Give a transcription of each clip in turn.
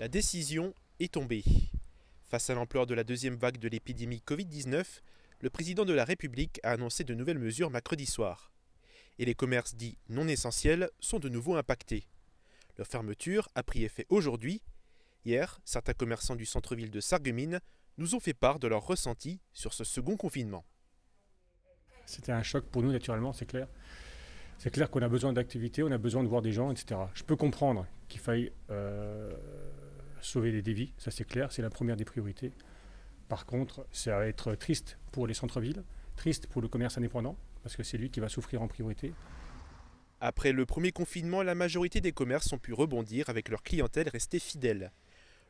La décision est tombée. Face à l'ampleur de la deuxième vague de l'épidémie Covid-19, le président de la République a annoncé de nouvelles mesures mercredi soir. Et les commerces dits non essentiels sont de nouveau impactés. Leur fermeture a pris effet aujourd'hui. Hier, certains commerçants du centre-ville de Sarreguemines nous ont fait part de leur ressenti sur ce second confinement. C'était un choc pour nous naturellement, c'est clair. C'est clair qu'on a besoin d'activité, on a besoin de voir des gens, etc. Je peux comprendre qu'il faille sauver des vies, ça c'est clair, c'est la première des priorités. Par contre, ça va être triste pour les centres-villes, triste pour le commerce indépendant, parce que c'est lui qui va souffrir en priorité. Après le premier confinement, la majorité des commerces ont pu rebondir avec leur clientèle restée fidèle.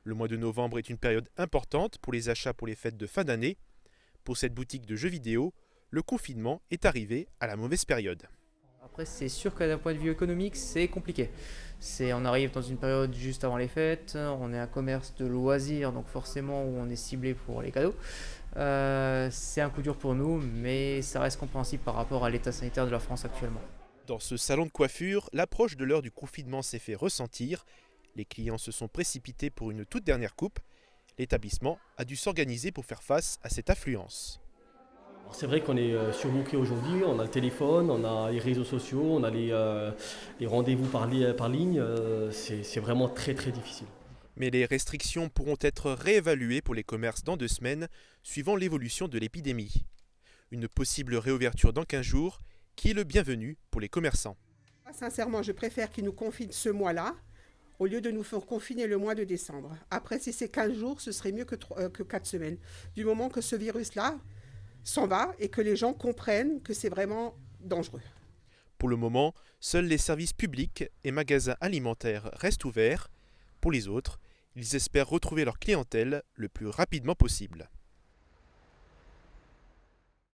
Le mois de novembre est une période importante pour les achats pour les fêtes de fin d'année. Pour cette boutique de jeux vidéo, le confinement est arrivé à la mauvaise période. Après, c'est sûr que d'un point de vue économique, c'est compliqué. On arrive dans une période juste avant les fêtes, on est un commerce de loisirs, donc forcément où on est ciblé pour les cadeaux. C'est un coup dur pour nous, mais ça reste compréhensible par rapport à l'état sanitaire de la France actuellement. Dans ce salon de coiffure, l'approche de l'heure du confinement s'est fait ressentir. Les clients se sont précipités pour une toute dernière coupe. L'établissement a dû s'organiser pour faire face à cette affluence. Alors, c'est vrai qu'on est surbooké aujourd'hui, on a le téléphone, on a les réseaux sociaux, on a les rendez-vous par ligne, c'est vraiment très très difficile. Mais les restrictions pourront être réévaluées pour les commerces dans 2 semaines, suivant l'évolution de l'épidémie. Une possible réouverture dans 15 jours, qui est le bienvenu pour les commerçants. Sincèrement, je préfère qu'ils nous confinent ce mois-là, au lieu de nous faire confiner le mois de décembre. Après, si c'est 15 jours, ce serait mieux que 4 semaines. Du moment que ce virus-là s'en va et que les gens comprennent que c'est vraiment dangereux. Pour le moment, seuls les services publics et magasins alimentaires restent ouverts. Pour les autres, ils espèrent retrouver leur clientèle le plus rapidement possible.